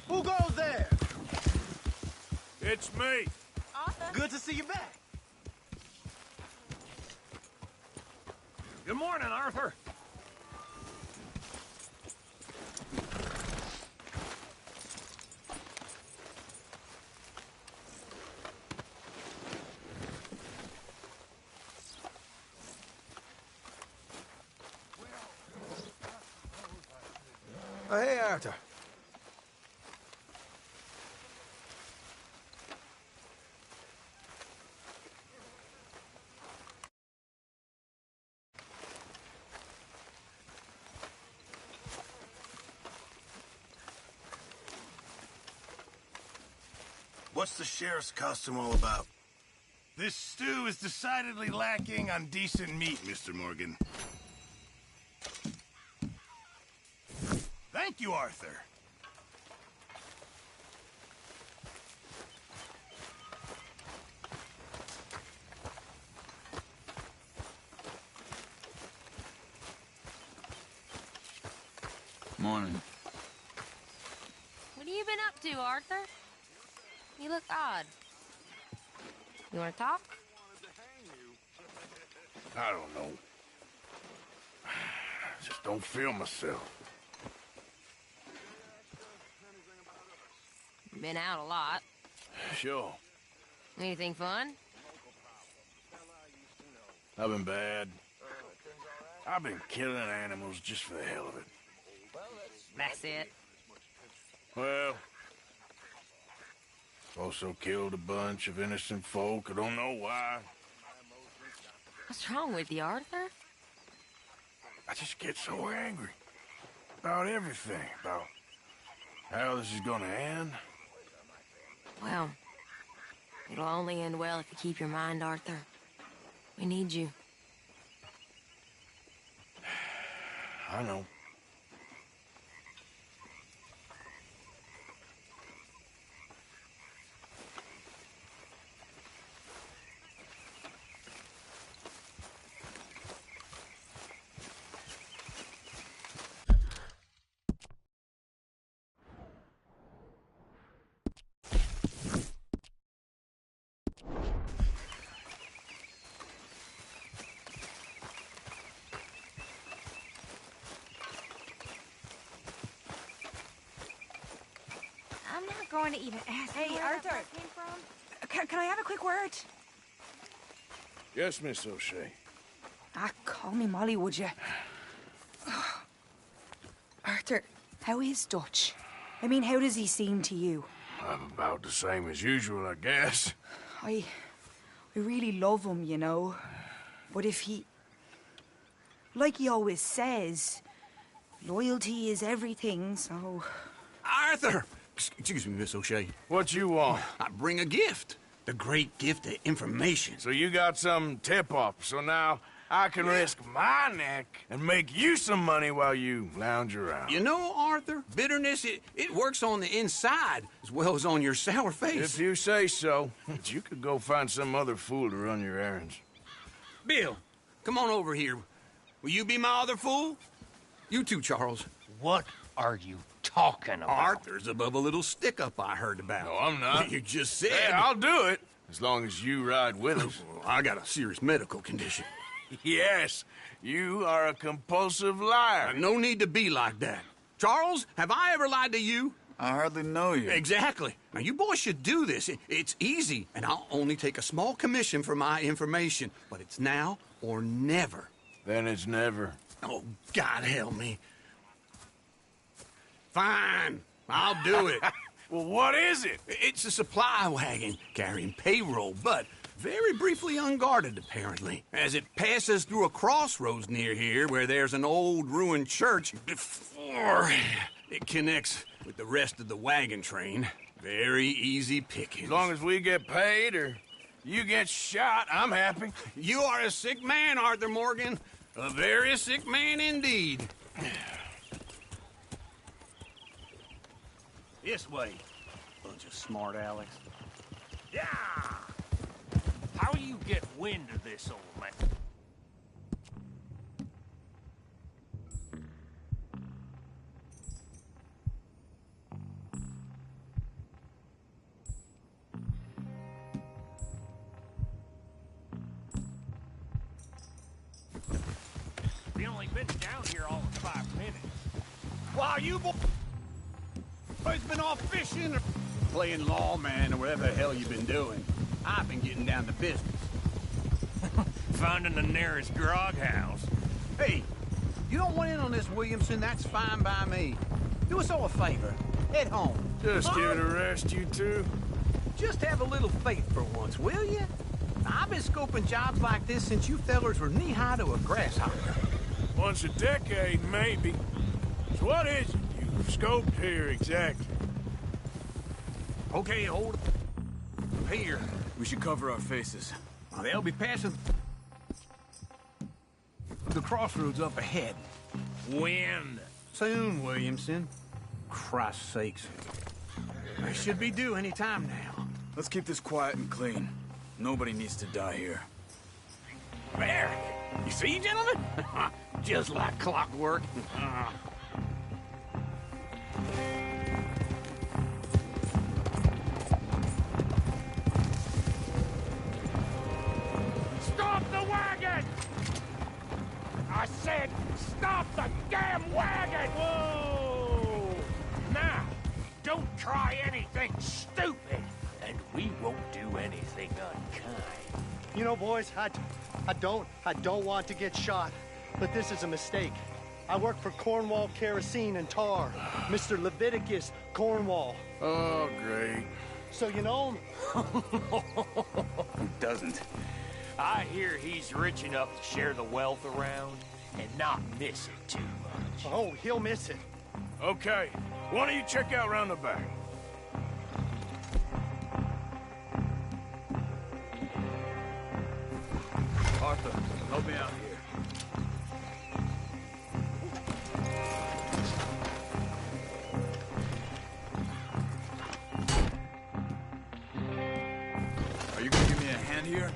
Who goes there? It's me. Arthur. Good to see you back. Good morning, Arthur. Oh, hey, Arthur. What's the sheriff's costume all about? This stew is decidedly lacking on decent meat, Mr. Morgan. Thank you, Arthur. Morning. What have you been up to, Arthur? You look odd. You want to talk? I don't know. Just don't feel myself. Been out a lot. Sure. Anything fun? I've been bad. I've been killing animals just for the hell of it. That's it. Well, also killed a bunch of innocent folk. I don't know why. What's wrong with you, Arthur? I just get so angry about everything, about how this is gonna end. Well, it'll only end well if you keep your mind, Arthur. We need you. I know. I'm not going to even ask Hey, you where Arthur. that came from. Can I have a quick word? Yes, Miss O'Shea. Ah, call me Molly, would you? Arthur, how is Dutch? I mean, how does he seem to you? I'm about the same as usual, I guess. I really love him, you know. But if he... Like he always says, loyalty is everything, so... Arthur! Excuse me, Miss O'Shea. What you want? I bring a gift. The great gift of information. So you got some tip-off, so now I can risk my neck and make you some money while you lounge around. You know, Arthur, bitterness, it works on the inside as well as on your sour face. If you say so. You could go find some other fool to run your errands. Bill, come on over here. Will you be my other fool? You too, Charles. What are you talking about? Arthur's above a little stick-up I heard about. No, I'm not. You just said... Yeah, I'll do it, as long as you ride with us. I got a serious medical condition. Yes, you are a compulsive liar. No need to be like that. Charles, have I ever lied to you? I hardly know you. Exactly. Now, you boys should do this. It's easy, and I'll only take a small commission for my information. But it's now or never. Then it's never. Oh, God help me. Fine. I'll do it. Well, what is it? It's a supply wagon carrying payroll, but very briefly unguarded, apparently, as it passes through a crossroads near here where there's an old ruined church before it connects with the rest of the wagon train. Very easy pickings. As long as we get paid or you get shot, I'm happy. You are a sick man, Arthur Morgan. A very sick man indeed. This way, bunch of smart Alex. Yeah! How do you get wind of this, old man? We only been down here all of 5 minutes. While you boys been off fishing or playing lawman or whatever the hell you've been doing, I've been getting down to business. Finding the nearest grog house. Hey, you don't want in on this, Williamson, that's fine by me. Do us all a favor. Head home. Just give it a rest, you two. Just have a little faith for once, will you? I've been scoping jobs like this since you fellers were knee-high to a grasshopper. Once a decade, maybe. So what is it you've scoped here exactly? Okay, hold here. We should cover our faces. They'll be passing the crossroads up ahead. When? Soon, Williamson. Christ's sakes. They should be due any time now. Let's keep this quiet and clean. Nobody needs to die here. There! You see, gentlemen? Just like clockwork. Stop the wagon! I said, stop the damn wagon! Whoa! Now, don't try anything stupid, and we won't do anything unkind. You know, boys, I don't want to get shot, but this is a mistake. I work for Cornwall Kerosene and Tar, Mr. Leviticus Cornwall. Oh, great. So you know him? Who doesn't? I hear he's rich enough to share the wealth around and not miss it too much. Oh, he'll miss it. Okay, why don't you check out around the back? Arthur, help me out here. Are you gonna give me a hand here?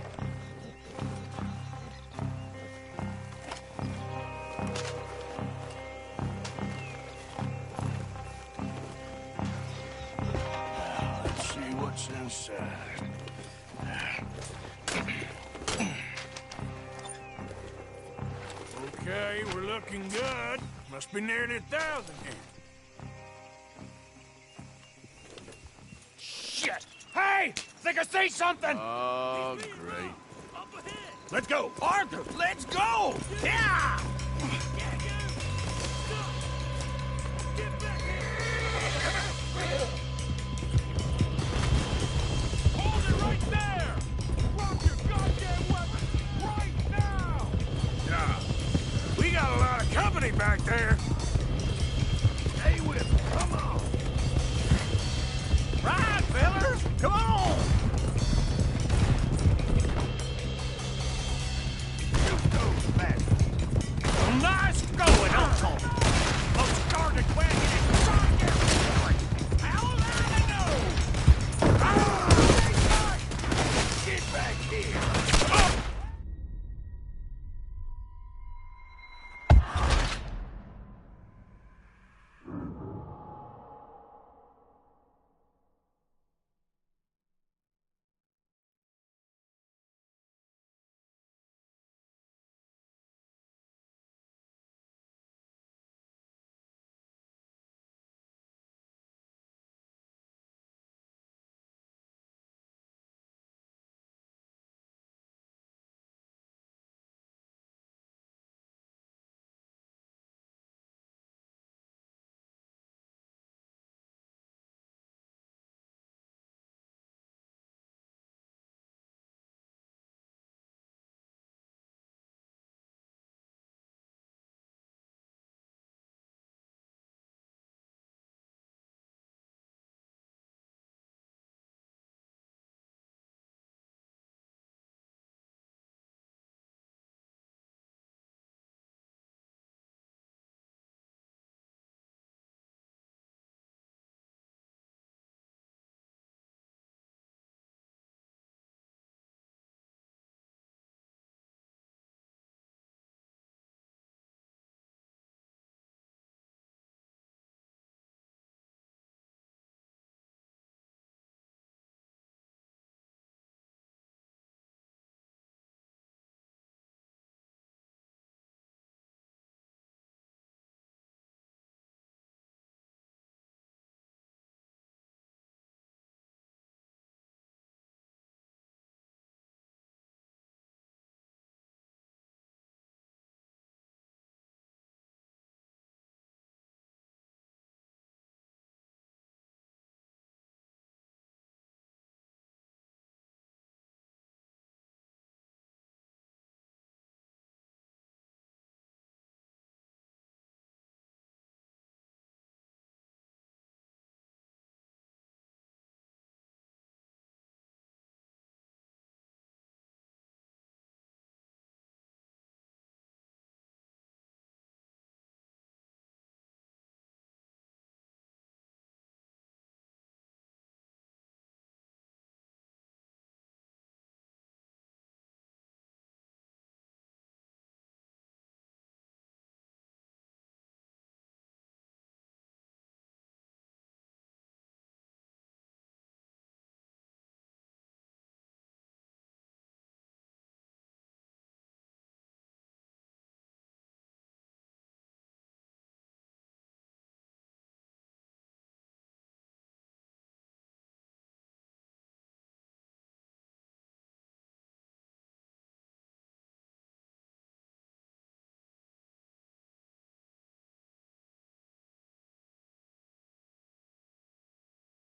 Let's see what's inside. Okay, we're looking good. Must be nearly 1,000 here. Shit! Hey! Think I see something! Oh, great. Let's go! Arthur, let's go! Yeah!